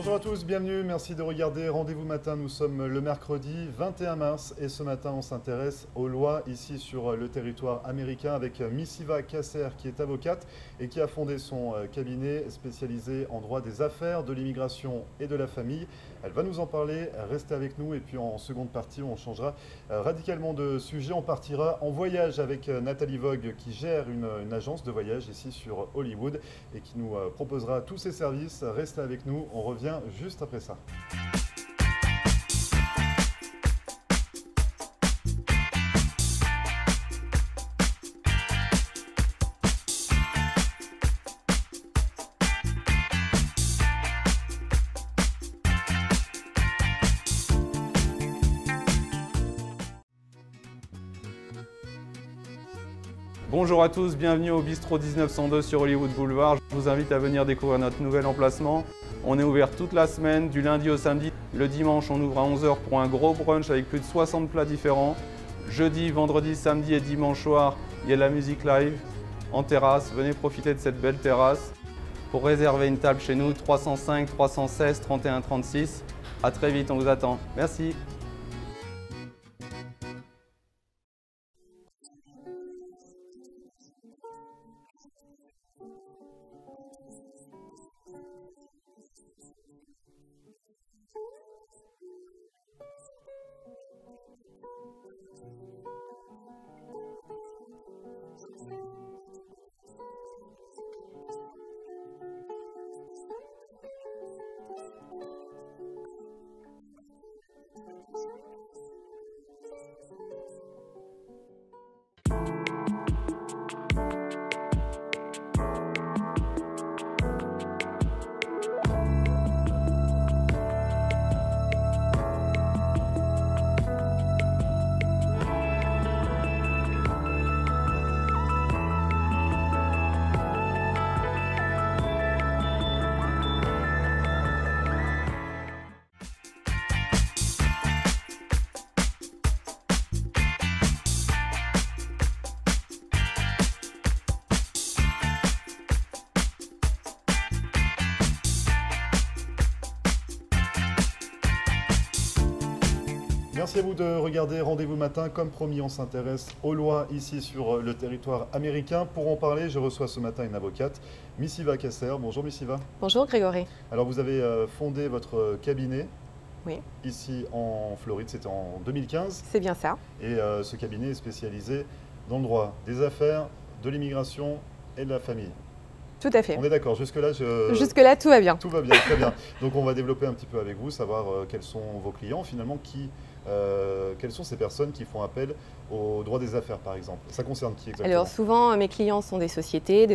Bonjour à tous, bienvenue, merci de regarder Rendez-vous matin. Nous sommes le mercredi 21 mars et ce matin on s'intéresse aux lois ici sur le territoire américain avec Missiva Kasser qui est avocate et qui a fondé son cabinet spécialisé en droit des affaires, de l'immigration et de la famille. Elle va nous en parler, restez avec nous et puis en seconde partie on changera radicalement de sujet. On partira en voyage avec Nathalie Vogue qui gère une agence de voyage ici sur Hollywood et qui nous proposera tous ses services. Restez avec nous, on revient juste après ça. Bonjour à tous, bienvenue au Bistrot 1902 sur Hollywood Boulevard. Je vous invite à venir découvrir notre nouvel emplacement. On est ouvert toute la semaine, du lundi au samedi. Le dimanche, on ouvre à 11 h pour un gros brunch avec plus de 60 plats différents. Jeudi, vendredi, samedi et dimanche soir, il y a de la musique live en terrasse. Venez profiter de cette belle terrasse. Pour réserver une table chez nous, 305 316 31 36. À très vite, on vous attend. Merci. Merci à vous de regarder Rendez-vous matin. Comme promis, on s'intéresse aux lois ici sur le territoire américain. Pour en parler, je reçois ce matin une avocate, Missiva Kasser. Bonjour Missiva. Bonjour Grégory. Alors vous avez fondé votre cabinet ici en Floride, c'était en 2015. C'est bien ça. Et ce cabinet est spécialisé dans le droit des affaires, de l'immigration et de la famille. Tout à fait. On est d'accord, jusque-là Jusque-là, tout va bien. Tout va bien, très bien. Donc on va développer un petit peu avec vous, savoir quels sont vos clients finalement, quelles sont ces personnes qui font appel au droit des affaires par exemple. Ça concerne qui exactement? Alors souvent, mes clients sont des sociétés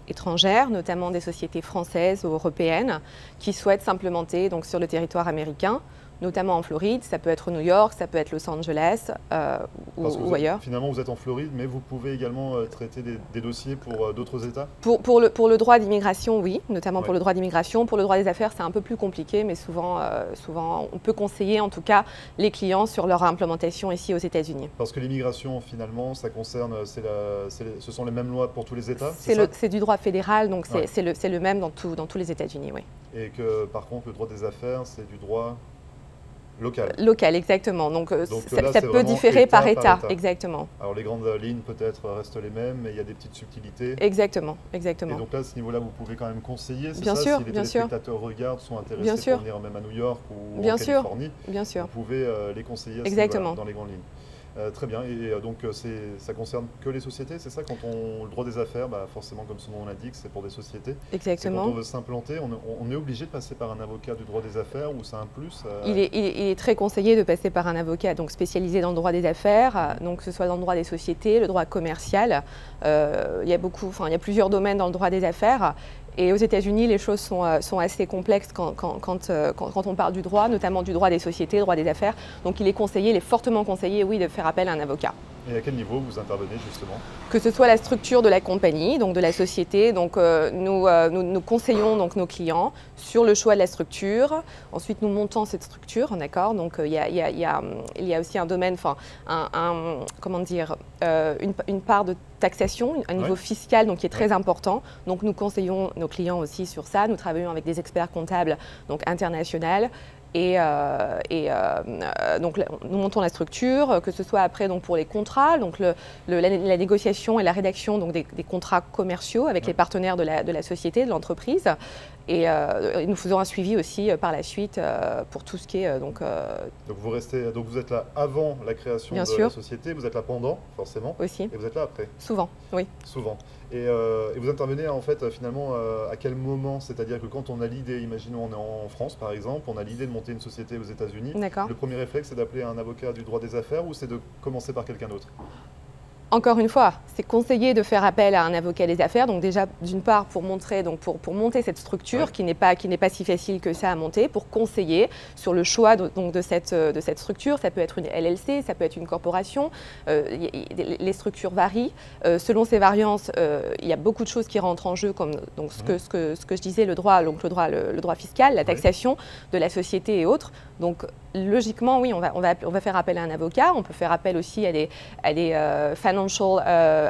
étrangères, notamment des sociétés françaises ou européennes, qui souhaitent s'implémenter donc sur le territoire américain, notamment en Floride. Ça peut être New York, ça peut être Los Angeles ou ailleurs. Finalement, vous êtes en Floride, mais vous pouvez également traiter des dossiers pour d'autres États? Pour le droit d'immigration, oui, notamment pour le droit d'immigration. Pour le droit des affaires, c'est un peu plus compliqué, mais souvent, on peut conseiller en tout cas les clients sur leur implémentation ici aux États-Unis. Parce que l'immigration, finalement, ça concerne, ce sont les mêmes lois pour tous les États? C'est du droit fédéral, donc c'est le même dans tous les États-Unis, oui. Et que par contre, le droit des affaires, c'est du droit local. Local, exactement. Donc ça peut différer par État, exactement. Alors les grandes lignes peut-être restent les mêmes, mais il y a des petites subtilités. Exactement, exactement. Et donc là, à ce niveau-là, vous pouvez quand même conseiller, c'est bien ça? sûr, Si les bien téléspectateurs regardent, sont intéressés pour venir même à New York ou en Californie, bien sûr. Vous pouvez les conseiller dans les grandes lignes. Très bien, et donc ça concerne que les sociétés, c'est ça? Quand le droit des affaires, forcément comme son nom l'indique, c'est pour des sociétés. Exactement. Quand on veut s'implanter, on est obligé de passer par un avocat du droit des affaires ou c'est un plus? Il est très conseillé de passer par un avocat donc spécialisé dans le droit des affaires, donc que ce soit dans le droit des sociétés, le droit commercial. Il y a plusieurs domaines dans le droit des affaires. Et aux États-Unis, les choses sont assez complexes quand on parle du droit, notamment du droit des sociétés, droit des affaires. Donc il est fortement conseillé, oui, de faire appel à un avocat. Et à quel niveau vous intervenez justement? Que ce soit la structure de la compagnie, donc de la société, donc nous conseillons donc nos clients sur le choix de la structure. Ensuite, nous montons cette structure, d'accord. Donc il y a aussi un domaine, enfin comment dire, une part de taxation, un niveau fiscal donc qui est très important. Donc nous conseillons nos clients aussi sur ça. Nous travaillons avec des experts comptables donc internationaux. Donc nous montons la structure, que ce soit après donc pour les contrats, donc la négociation et la rédaction donc des contrats commerciaux avec les partenaires de la société, de l'entreprise. Et nous faisons un suivi aussi par la suite pour tout ce qui est Donc vous êtes là avant la création de la société, vous êtes là pendant forcément aussi. Et vous êtes là après. Souvent, oui. Souvent. Et vous intervenez en fait finalement à quel moment? C'est-à-dire que quand on a l'idée, imaginons on est en France par exemple, on a l'idée de monter une société aux États-Unis. Le premier réflexe c'est d'appeler un avocat du droit des affaires ou c'est de commencer par quelqu'un d'autre? Encore une fois, c'est conseillé de faire appel à un avocat des affaires. Donc déjà, d'une part, pour montrer, donc pour monter cette structure qui n'est pas si facile que ça à monter, pour conseiller sur le choix de cette structure. Ça peut être une LLC, ça peut être une corporation. Les structures varient. Selon ces variances, il y a beaucoup de choses qui rentrent en jeu, comme donc ce que je disais, le droit fiscal, la taxation de la société et autres. Donc logiquement, oui, on va faire appel à un avocat. On peut faire appel aussi à des financial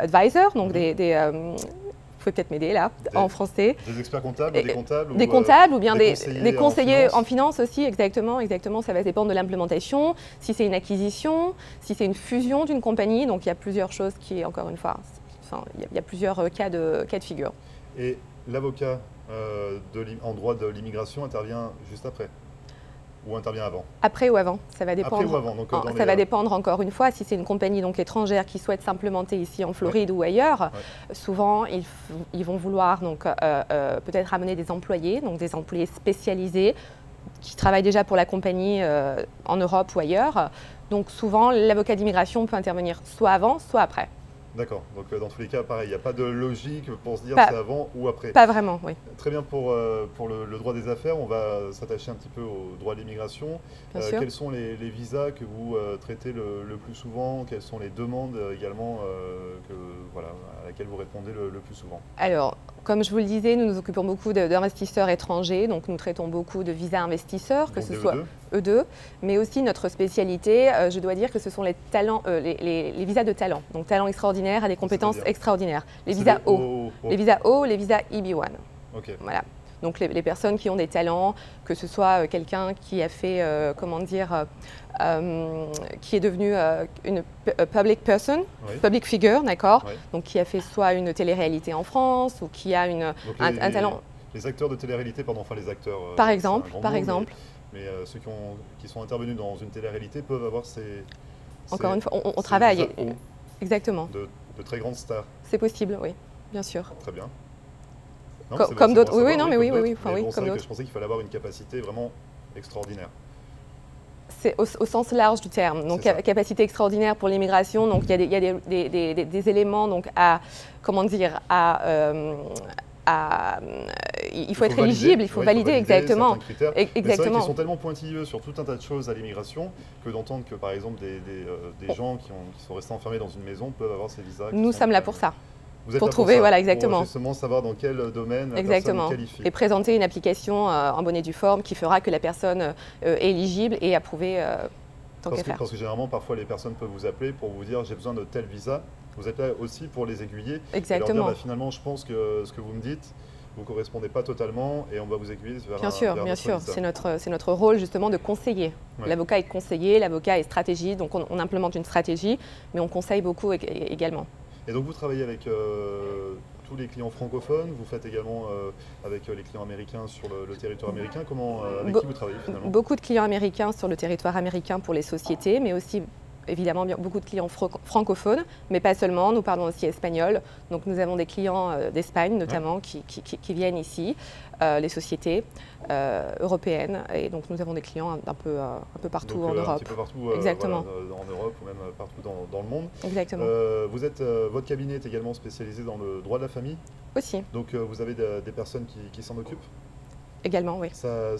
advisors, donc vous pouvez peut-être m'aider là, en français. Des experts comptables, des comptables Des comptables ou bien des conseillers en finance aussi, exactement. Ça va dépendre de l'implémentation, si c'est une acquisition, si c'est une fusion d'une compagnie. Donc il y a plusieurs choses qui, encore une fois, il y a plusieurs cas de figure. Et l'avocat en droit de l'immigration intervient juste après? Ou intervient avant? Après ou avant, ça va dépendre. Après ou avant, donc ça va dépendre encore une fois. Si c'est une compagnie donc étrangère qui souhaite s'implémenter ici en Floride ou ailleurs, souvent ils vont vouloir donc peut-être amener des employés spécialisés qui travaillent déjà pour la compagnie en Europe ou ailleurs. Donc souvent l'avocat d'immigration peut intervenir soit avant, soit après. D'accord, donc dans tous les cas, pareil, il n'y a pas de logique pour se dire c'est avant ou après. Pas vraiment, oui. Très bien, pour le droit des affaires, on va s'attacher un petit peu au droit de l'immigration. Quels sont les visas que vous traitez le plus souvent? Quelles sont les demandes également à laquelle vous répondez le plus souvent? Alors, comme je vous le disais, nous nous occupons beaucoup d'investisseurs étrangers, donc nous traitons beaucoup de visas investisseurs, que ce soit E2, mais aussi notre spécialité, je dois dire que ce sont les visas de talent, donc talent extraordinaire à des compétences extraordinaires. Les visas O, les visas O, les visas EB1. Okay. Voilà. Donc les personnes qui ont des talents, que ce soit quelqu'un qui a fait, qui est devenu une public person, public figure, d'accord, donc qui a fait soit une télé-réalité en France ou qui a un talent. Les acteurs de télé-réalité, enfin les acteurs. Par exemple. Mais ceux qui sont intervenus dans une télé-réalité peuvent avoir Encore une fois, on travaille. Exactement. De très grandes stars. C'est possible, oui, bien sûr. Très bien. Comme d'autres, oui, comme d'autres. Je pensais qu'il fallait avoir une capacité vraiment extraordinaire. C'est au sens large du terme. Donc capacité extraordinaire pour l'immigration. Donc il y a des éléments donc il faut être éligible, il faut valider exactement. Exactement. Ils sont tellement pointilleux sur tout un tas de choses à l'immigration que d'entendre que par exemple des gens qui sont restés enfermés dans une maison peuvent avoir ces visas. Nous sommes là pour ça. Vous êtes pour là trouver, pour ça, exactement. Pour justement savoir dans quel domaine la personne qualifie. Et présenter une application en bonne et due forme qui fera que la personne est éligible et approuvée tant qu'à faire. Parce que généralement, parfois, les personnes peuvent vous appeler pour vous dire « j'ai besoin de tel visa ». Vous êtes là aussi pour les aiguiller. Exactement. Et leur dire, finalement, je pense que ce que vous me dites, vous ne correspondez pas totalement et on va vous aiguiller vers Bien sûr, c'est notre rôle justement de conseiller. L'avocat est conseiller, l'avocat est stratégie, donc on implémente une stratégie, mais on conseille beaucoup également. Et donc vous travaillez avec tous les clients francophones, vous faites également avec les clients américains sur le territoire américain. Avec qui vous travaillez finalement? Beaucoup de clients américains sur le territoire américain pour les sociétés, mais aussi évidemment beaucoup de clients francophones, mais pas seulement, nous parlons aussi espagnol. Donc nous avons des clients d'Espagne notamment qui viennent ici, les sociétés européennes, et donc nous avons des clients un peu partout en Europe. Un petit peu partout exactement. En Europe ou même partout dans le monde. Exactement. Votre cabinet est également spécialisé dans le droit de la famille? Aussi. Donc vous avez des personnes qui s'en occupent? Également, oui. Ça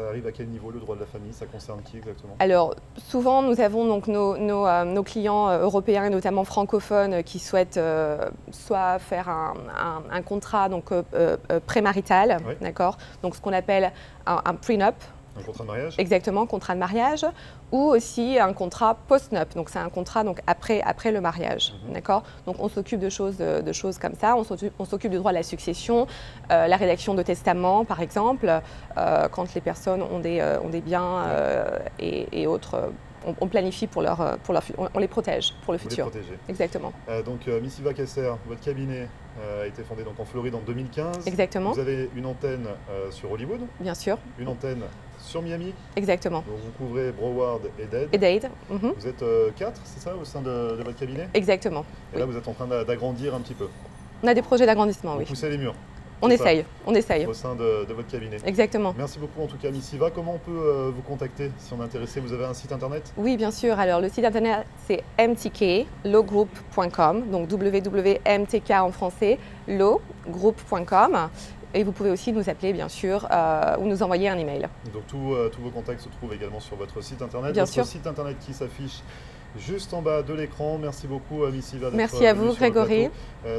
arrive à quel niveau, le droit de la famille? Ça concerne qui exactement? Alors, souvent, nous avons donc nos clients européens et notamment francophones qui souhaitent soit faire un contrat prémarital, Oui. d'accord, donc ce qu'on appelle un prenup. Un contrat de mariage? Exactement, contrat de mariage, ou aussi un contrat post-nup, donc c'est un contrat après le mariage, d'accord. Donc on s'occupe de choses comme ça, on s'occupe du droit de la succession, la rédaction de testaments par exemple, quand les personnes ont des biens et autres, on planifie pour leur on les protège pour le futur. Vous les protégez. Exactement. Donc Missiva Kasser, votre cabinet a été fondé donc en Floride en 2015. Exactement. Vous avez une antenne sur Hollywood, Bien sûr. une antenne sur Miami. Exactement. Donc vous couvrez Broward et Dade. Et Dade. Vous êtes 4, c'est ça, au sein de votre cabinet? Exactement. Et là, vous êtes en train d'agrandir un petit peu. On a des projets d'agrandissement, Vous oui. poussez les murs. On c'est ça, essaye. Au sein de votre cabinet. Exactement. Merci beaucoup en tout cas, Missiva. Comment on peut vous contacter si on est intéressé? Vous avez un site internet? Oui, bien sûr. Alors, le site internet, c'est mtklowgroup.com, donc www.mtk en français, lowgroup.com. Et vous pouvez aussi nous appeler, bien sûr, ou nous envoyer un email. Donc tous vos contacts se trouvent également sur votre site internet. Bien votre sûr. Site internet qui s'affiche juste en bas de l'écran. Merci beaucoup, Missiva. Merci à vous, Grégory.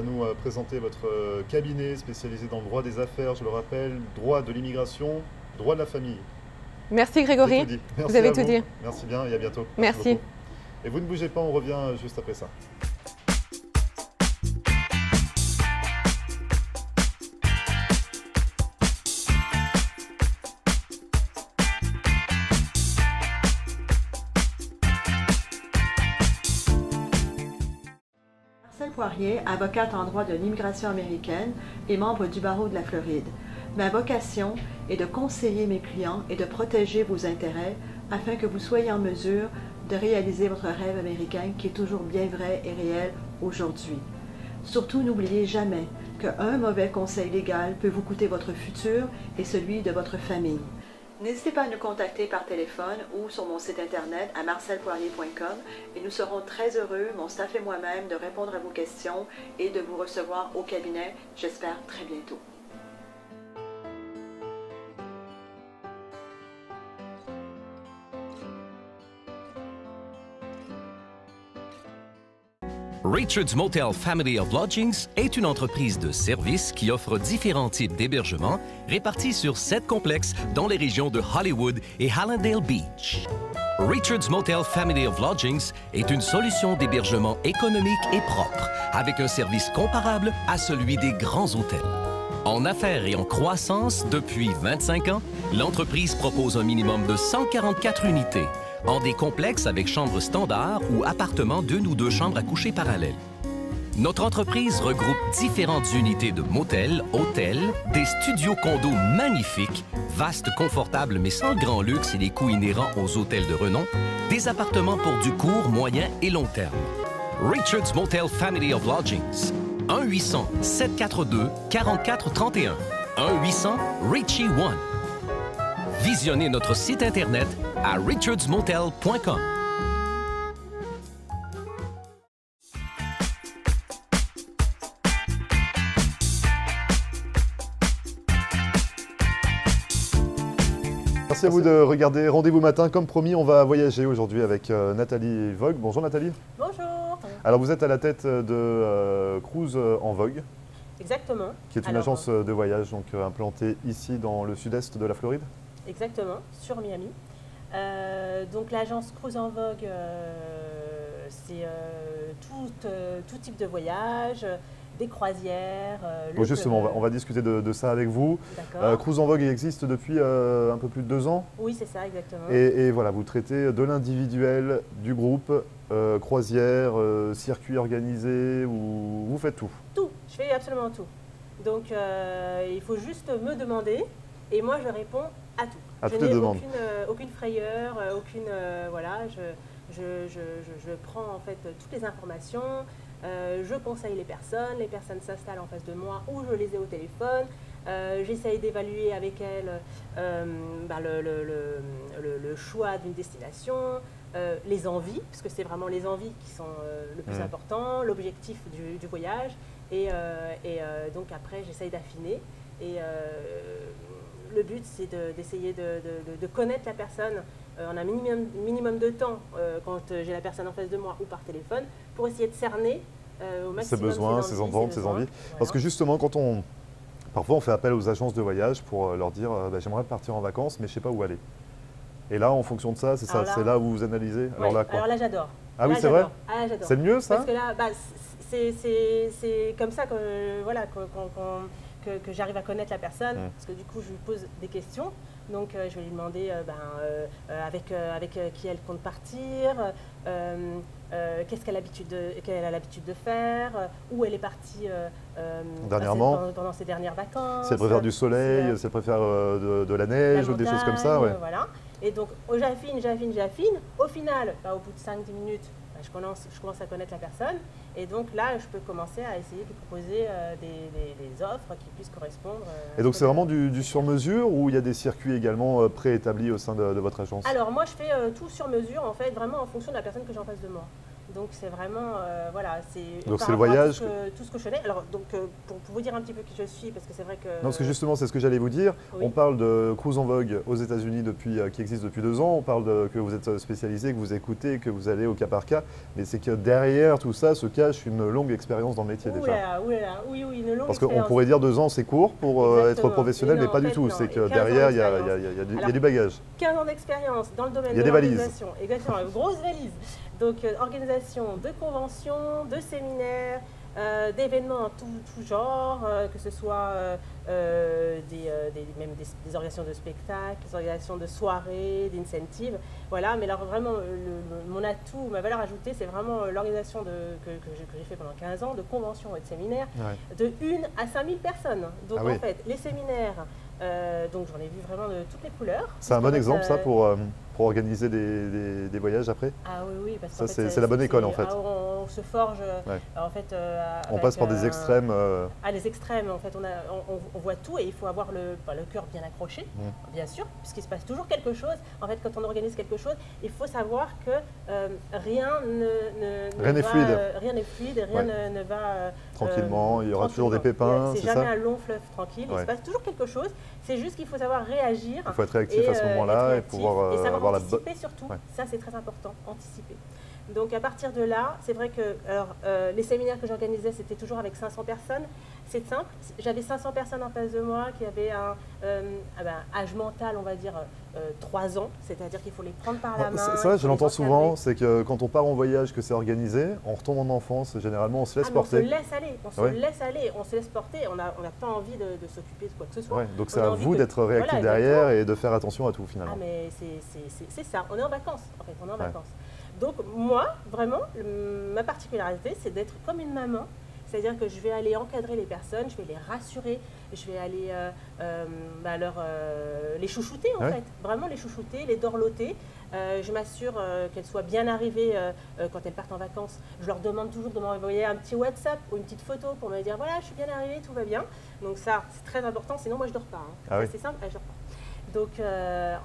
Nous présenter votre cabinet spécialisé dans le droit des affaires, je le rappelle, droit de l'immigration, droit de la famille. Merci, Grégory. J'ai tout dit. Merci Vous avez à tout dit. Merci bien et à bientôt. Merci. Beaucoup. Et vous ne bougez pas, on revient juste après ça. Marcel Poirier, avocate en droit de l'immigration américaine et membre du barreau de la Floride. Ma vocation est de conseiller mes clients et de protéger vos intérêts afin que vous soyez en mesure de réaliser votre rêve américain qui est toujours bien vrai et réel aujourd'hui. Surtout, n'oubliez jamais qu'un mauvais conseil légal peut vous coûter votre futur et celui de votre famille. N'hésitez pas à nous contacter par téléphone ou sur mon site internet à marcelpoirier.com et nous serons très heureux, mon staff et moi-même, de répondre à vos questions et de vous recevoir au cabinet, j'espère très bientôt. Richard's Motel Family of Lodgings est une entreprise de services qui offre différents types d'hébergements répartis sur 7 complexes dans les régions de Hollywood et Hallandale Beach. Richard's Motel Family of Lodgings est une solution d'hébergement économique et propre, avec un service comparable à celui des grands hôtels. En affaires et en croissance depuis 25 ans, l'entreprise propose un minimum de 144 unités, en des complexes avec chambres standards ou appartements d'1 ou 2 chambres à coucher parallèles. Notre entreprise regroupe différentes unités de motels, hôtels, des studios condos magnifiques, vastes, confortables mais sans le grand luxe et les coûts inhérents aux hôtels de renom, des appartements pour du court, moyen et long terme. Richard's Motel Family of Lodgings. 1-800-742-4431. 1-800-RICHIE-1. Visionnez notre site Internet à richardsmotel.com. Merci à vous de regarder Rendez-vous matin. Comme promis, on va voyager aujourd'hui avec Nathalie Vogue. Bonjour Nathalie. Bonjour. Alors vous êtes à la tête de Cruise en Vogue, Exactement. qui est une agence de voyage donc, implantée ici dans le sud-est de la Floride. Exactement, sur Miami. Donc l'agence Cruise en Vogue, c'est tout type de voyage, des croisières. Bon, justement, on va discuter de ça avec vous. D'accord. Cruise en Vogue existe depuis un peu plus de 2 ans. Oui, c'est ça, exactement. Et voilà, vous traitez de l'individuel, du groupe, croisière, circuit organisé, ou vous faites tout. Tout, je fais absolument tout. Donc il faut juste me demander et moi je réponds à tout. À toutes les demandes. Aucune frayeur, voilà, je prends en fait toutes les informations, je conseille les personnes s'installent en face de moi ou je les ai au téléphone, j'essaye d'évaluer avec elles le choix d'une destination, les envies, parce que c'est vraiment les envies qui sont le plus important, l'objectif du voyage, et donc après j'essaye d'affiner. Et le but, c'est d'essayer de connaître la personne en un minimum de temps quand j'ai la personne en face de moi ou par téléphone pour essayer de cerner au maximum ses besoins, ses attentes, ses envies. Parce que justement, parfois on fait appel aux agences de voyage pour leur dire bah, j'aimerais partir en vacances mais je ne sais pas où aller. Et là, en fonction de ça, c'est là où vous analysez. Alors là, j'adore. Ah oui, c'est vrai. Ah, j'adore. C'est le mieux, ça? Parce que là, bah, c'est comme ça que, voilà, que j'arrive à connaître la personne. Parce que du coup, je lui pose des questions. Donc, je vais lui demander avec qui elle compte partir, qu'est-ce qu'elle a l'habitude de faire, où elle est partie dernièrement, pendant ses dernières vacances. Si elle préfère du soleil, si elle préfère de la neige ou des choses comme ça. Ouais. Voilà. Et donc, j'affine. Au final, au bout de 5-10 minutes, je commence à connaître la personne. Et donc là, je peux commencer à essayer de proposer des offres qui puissent correspondre. Et donc, c'est vraiment du sur-mesure ou il y a des circuits également préétablis au sein de votre agence? Alors, moi, je fais tout sur mesure, en fait, vraiment en fonction de la personne que j'ai en face de moi. Donc, c'est vraiment, voilà, donc c'est le voyage. Tout ce que je connais. Alors, donc, pour vous dire un petit peu qui je suis, parce que c'est vrai que… Non, parce que justement, c'est ce que j'allais vous dire. Oui. On parle de Cruise en Vogue aux États-Unis qui existe depuis 2 ans. On parle que vous êtes spécialisé, que vous écoutez, que vous allez au cas par cas. Mais c'est que derrière tout ça se cache une longue expérience dans le métier déjà. Oui, une longue parce expérience. qu'on pourrait dire 2 ans, c'est court pour être professionnel, mais pas du tout. C'est que derrière, il y a du bagage. 15 ans d'expérience dans le domaine de l'organisation. Exactement, une grosse valise. Donc, organisation de conventions, de séminaires, d'événements en tout genre, que ce soit même des organisations de spectacles, des organisations de soirées, d'incentives. Voilà, mais alors vraiment, mon atout, ma valeur ajoutée, c'est vraiment l'organisation que j'ai fait pendant 15 ans, de conventions et de séminaires, de 1 à 5000 personnes. Donc, en fait, les séminaires, donc j'en ai vu vraiment de toutes les couleurs. C'est un bon exemple, ça, pour organiser des voyages après? Ah oui, parce que c'est la bonne école en fait. On se forge, en fait… on passe par des extrêmes. Les extrêmes, en fait, on voit tout et il faut avoir le cœur bien accroché, bien sûr, puisqu'il se passe toujours quelque chose. En fait, quand on organise quelque chose, il faut savoir que rien n'est fluide. Rien n'est fluide, rien ne va… tranquillement, il y aura toujours des pépins, c'est jamais un long fleuve tranquille, il se passe toujours quelque chose. C'est juste qu'il faut savoir réagir. Il faut être réactif à ce moment-là et pouvoir avoir anticiper surtout. Ça, c'est très important, anticiper. Donc, à partir de là, c'est vrai que les séminaires que j'organisais, c'était toujours avec 500 personnes. C'est simple. J'avais 500 personnes en face de moi qui avaient un âge mental, on va dire, 3 ans. C'est-à-dire qu'il faut les prendre par la main. Ça, je l'entends souvent. C'est que quand on part en voyage, que c'est organisé, on retombe en enfance. Généralement, on se laisse porter. On se laisse aller. On se laisse porter. On n'a pas envie de s'occuper de quoi que ce soit. Donc, c'est à vous d'être réactif derrière et de faire attention à tout, finalement. Ah, mais c'est ça. On est en vacances, en fait. On est en vacances. Donc moi, vraiment, ma particularité, c'est d'être comme une maman. C'est-à-dire que je vais aller encadrer les personnes, je vais les rassurer, je vais aller les chouchouter en fait. Vraiment les chouchouter, les dorloter. Je m'assure qu'elles soient bien arrivées quand elles partent en vacances. Je leur demande toujours de m'envoyer un petit WhatsApp ou une petite photo pour me dire voilà, je suis bien arrivée, tout va bien. Donc ça, c'est très important, sinon moi je dors pas. C'est simple, je dors pas. Donc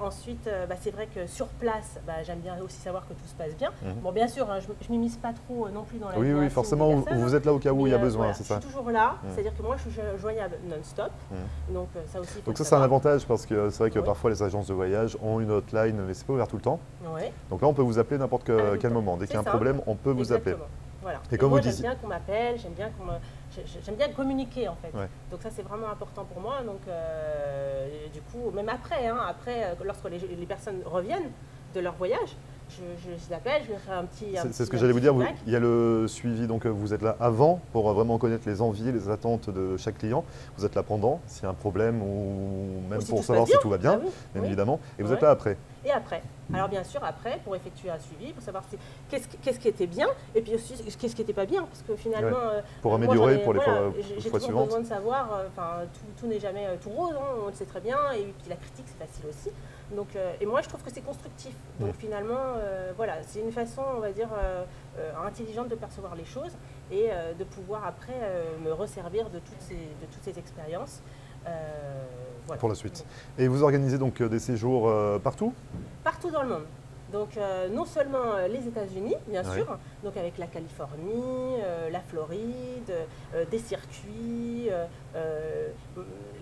ensuite, c'est vrai que sur place, j'aime bien aussi savoir que tout se passe bien. Bon, bien sûr, je ne m'immisce pas trop non plus dans la vie. Oui, forcément, vous êtes là au cas où il y a besoin, c'est ça. Je suis toujours là, c'est-à-dire que moi, je suis joignable non-stop. Donc ça aussi. Donc ça, c'est un avantage parce que c'est vrai que parfois les agences de voyage ont une hotline, mais c'est pas ouvert tout le temps. Donc là, on peut vous appeler n'importe quel moment. Dès qu'il y a un problème, on peut vous appeler. Voilà. Et comme moi, vous disiez, j'aime bien qu'on m'appelle, j'aime bien communiquer en fait. Donc ça c'est vraiment important pour moi. Donc du coup, même après, lorsque les personnes reviennent de leur voyage, je les appelle, je leur fais un petit… C'est ce que j'allais vous dire, il y a le suivi, donc vous êtes là avant pour vraiment connaître les envies, les attentes de chaque client. Vous êtes là pendant, s'il y a un problème ou même pour savoir si tout va bien, bien évidemment. Et vous êtes là après. Et après. Alors bien sûr, après, pour effectuer un suivi, pour savoir qu'est-ce qui était bien, et puis aussi qu'est-ce qui n'était pas bien, parce que finalement… pour améliorer pour les fois j'ai suivantes. toujours besoin de savoir, tout n'est jamais tout rose, on le sait très bien, et puis la critique c'est facile aussi. Donc, et moi je trouve que c'est constructif. Donc finalement, c'est une façon, on va dire, intelligente de percevoir les choses et de pouvoir après me resservir de toutes ces expériences. Pour la suite. Et vous organisez donc des séjours partout? Partout dans le monde. Donc non seulement les États-Unis, bien sûr, donc avec la Californie, la Floride, des circuits.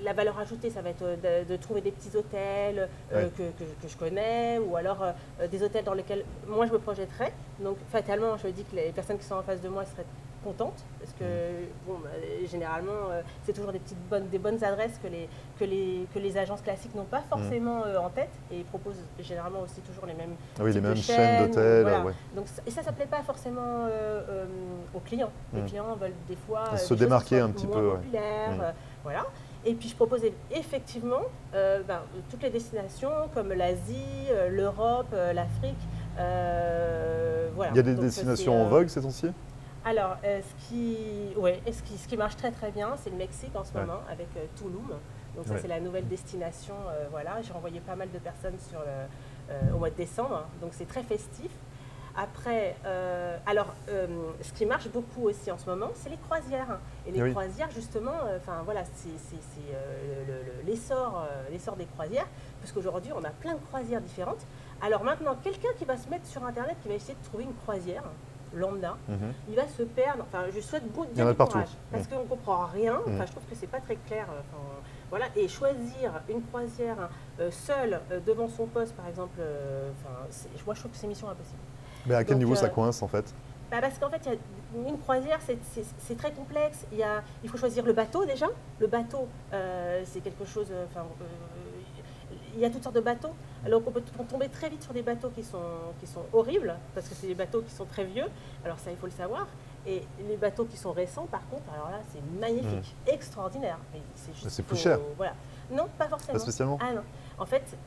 La valeur ajoutée, ça va être de trouver des petits hôtels que je connais, ou alors des hôtels dans lesquels moi je me projetterais. Donc fatalement, je dis que les personnes qui sont en face de moi seraient contentes, parce que bon, généralement c'est toujours des bonnes adresses que les agences classiques n'ont pas forcément en tête, et ils proposent généralement aussi toujours les mêmes, les mêmes chaînes d'hôtels. Voilà. Donc, et ça ne plaît pas forcément aux clients. Les clients veulent des fois se démarquer un petit peu populaires, voilà. Et puis je propose effectivement toutes les destinations comme l'Asie, l'Europe, l'Afrique. Voilà. Il y a des destinations en vogue ces temps-ci? Alors, ce qui marche très très bien, c'est le Mexique en ce moment, avec Tulum. Donc ça, c'est la nouvelle destination. Voilà, j'ai envoyé pas mal de personnes au mois de décembre, donc c'est très festif. Après, ce qui marche beaucoup aussi en ce moment, c'est les croisières. Et les croisières, justement, voilà, c'est l'essor des croisières, parce qu'aujourd'hui, on a plein de croisières différentes. Alors maintenant, quelqu'un qui va se mettre sur Internet, qui va essayer de trouver une croisière lambda, il va se perdre. Enfin, je souhaite bien du courage, parce qu'on ne comprend rien. Enfin, je trouve que c'est pas très clair. Voilà, et choisir une croisière seule devant son poste, par exemple, moi je trouve que c'est mission impossible. Mais à quel niveau ça coince en fait? Parce qu'en fait, une croisière, c'est très complexe. Il faut choisir le bateau déjà. Le bateau, c'est quelque chose. Il y a toutes sortes de bateaux. Alors on peut tomber très vite sur des bateaux qui sont horribles, parce que c'est des bateaux qui sont très vieux. Alors ça, il faut le savoir. Et les bateaux qui sont récents, par contre, alors là, c'est magnifique, extraordinaire. C'est plus cher. Voilà. Non, pas forcément. Pas spécialement. Ah non. En fait,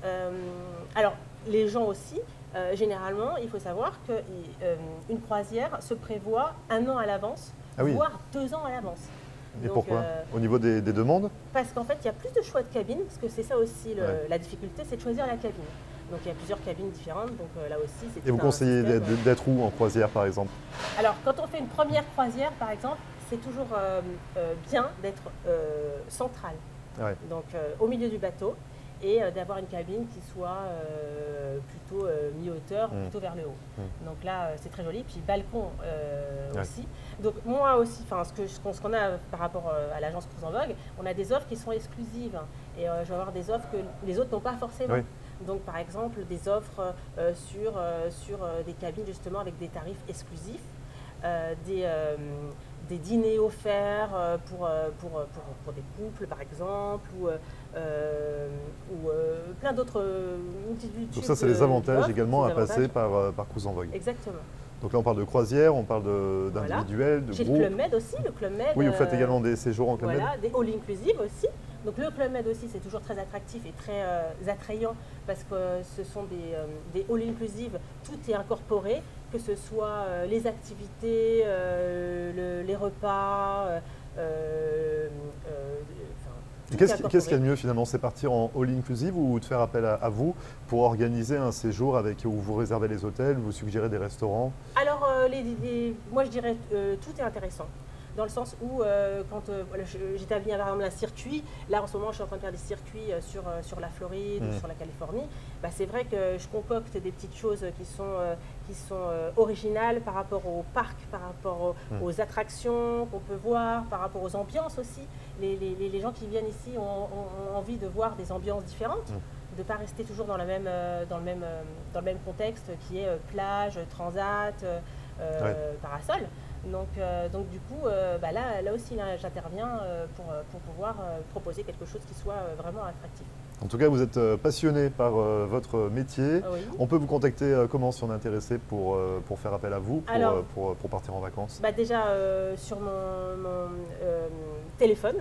alors les gens aussi, généralement, il faut savoir qu'une croisière se prévoit 1 an à l'avance, voire 2 ans à l'avance. Et donc, pourquoi au niveau des demandes? Parce qu'en fait, il y a plus de choix de cabines, parce que c'est ça aussi la difficulté, c'est de choisir la cabine. Donc il y a plusieurs cabines différentes, donc là aussi c'est... Et vous conseillez d'être où en croisière par exemple? Alors quand on fait une première croisière par exemple, c'est toujours bien d'être central, donc au milieu du bateau, et d'avoir une cabine qui soit plutôt mi-hauteur, plutôt vers le haut. Donc là, c'est très joli. Puis balcon aussi. Donc moi aussi, ce qu'on a par rapport à l'agence Cruise en Vogue, on a des offres qui sont exclusives. Et je vais avoir des offres que les autres n'ont pas forcément. Donc par exemple, des offres sur des cabines justement avec des tarifs exclusifs, des dîners offerts pour des couples par exemple, ou plein d'autres multitudes. Donc ça, c'est les avantages également à passer par Cruise en Vogue. Exactement. Donc là, on parle de croisière, on parle d'individuel, de groupe. J'ai le Club Med aussi, le Club Med. Oui, vous faites également des séjours en Club Med. Voilà, des all-inclusive aussi. Donc le Club Med aussi, c'est toujours très attractif et très attrayant, parce que ce sont des all-inclusive, tout est incorporé, que ce soit les activités, les repas, Qu'est-ce qu'il y a de mieux finalement? C'est partir en all-inclusive ou de faire appel à vous pour organiser un séjour où vous réservez les hôtels, vous suggérez des restaurants? Alors, moi je dirais tout est intéressant. Dans le sens où, quand j'établis par exemple un circuit, là en ce moment je suis en train de faire des circuits sur la Floride ou sur la Californie, c'est vrai que je concocte des petites choses qui sont originales par rapport au parc, par rapport aux attractions qu'on peut voir, par rapport aux ambiances aussi. Les gens qui viennent ici ont envie de voir des ambiances différentes, de ne pas rester toujours dans le même contexte qui est plage, transat, parasol. Donc du coup, là aussi, j'interviens pour pouvoir proposer quelque chose qui soit vraiment attractif. En tout cas, vous êtes passionné par votre métier. Oui. On peut vous contacter comment si on est intéressé pour faire appel à vous, pour partir en vacances? Déjà sur mon téléphone,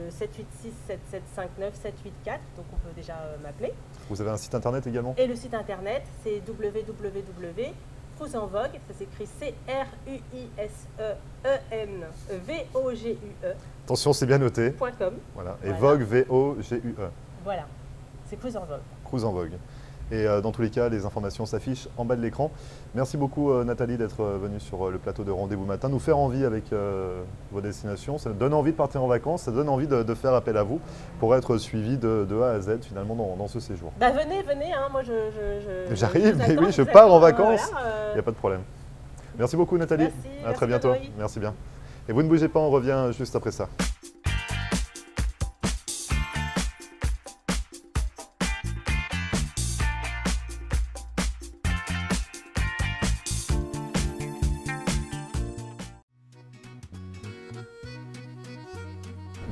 786 7759 784, donc on peut déjà m'appeler. Vous avez un site internet également? Et le site internet, c'est www. Cruise en Vogue, ça s'écrit CRUISENVOGUE. Attention, c'est bien noté. .com. Voilà. Et Vogue, VOGUE. Voilà, c'est Cruise en Vogue. Cruise en Vogue. Et dans tous les cas, les informations s'affichent en bas de l'écran. Merci beaucoup Nathalie d'être venue sur le plateau de Rendez-vous Matin, nous faire envie avec vos destinations. Ça donne envie de partir en vacances, ça donne envie de faire appel à vous pour être suivi de A à Z finalement dans ce séjour. Bah venez, hein, moi j'arrive, mais oui, je pars en vacances, il n'y a pas de problème. Merci beaucoup Nathalie, merci, à très bientôt, Valérie. Merci bien. Et vous ne bougez pas, on revient juste après ça.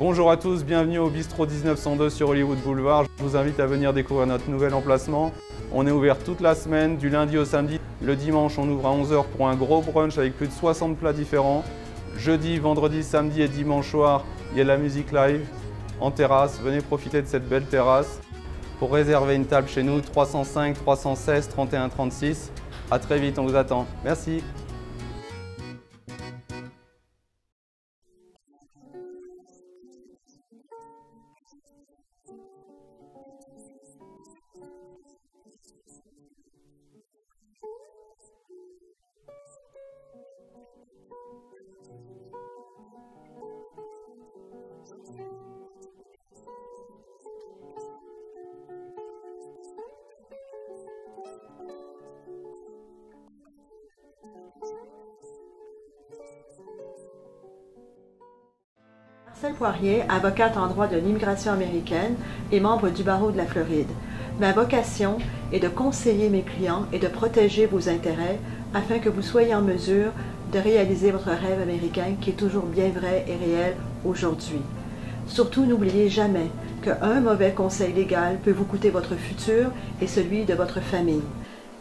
Bonjour à tous, bienvenue au Bistrot 1902 sur Hollywood Boulevard. Je vous invite à venir découvrir notre nouvel emplacement. On est ouvert toute la semaine, du lundi au samedi. Le dimanche, on ouvre à 11 h pour un gros brunch avec plus de 60 plats différents. Jeudi, vendredi, samedi et dimanche soir, il y a de la musique live en terrasse. Venez profiter de cette belle terrasse. Pour réserver une table chez nous, 305 316 31 36. À très vite, on vous attend. Merci. Marcel Poirier, avocate en droit de l'immigration américaine et membre du barreau de la Floride. Ma vocation est de conseiller mes clients et de protéger vos intérêts afin que vous soyez en mesure de réaliser votre rêve américain qui est toujours bien vrai et réel aujourd'hui. Surtout, n'oubliez jamais qu'un mauvais conseil légal peut vous coûter votre futur et celui de votre famille.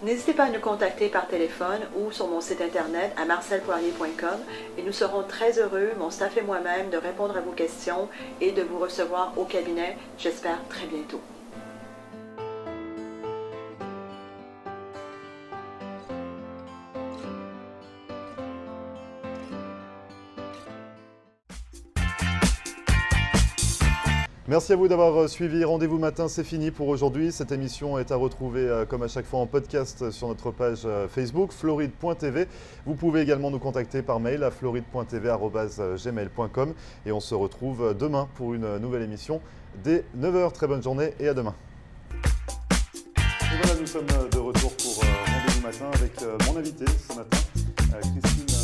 N'hésitez pas à nous contacter par téléphone ou sur mon site internet à marcelpoirier.com et nous serons très heureux, mon staff et moi-même, de répondre à vos questions et de vous recevoir au cabinet, j'espère très bientôt. Merci à vous d'avoir suivi Rendez-vous Matin, c'est fini pour aujourd'hui. Cette émission est à retrouver comme à chaque fois en podcast sur notre page Facebook floride.tv. Vous pouvez également nous contacter par mail à floride.tv@gmail.com et on se retrouve demain pour une nouvelle émission dès 9 h. Très bonne journée et à demain. Et voilà, nous sommes de retour pour Rendez-vous Matin avec mon invité ce matin, Christine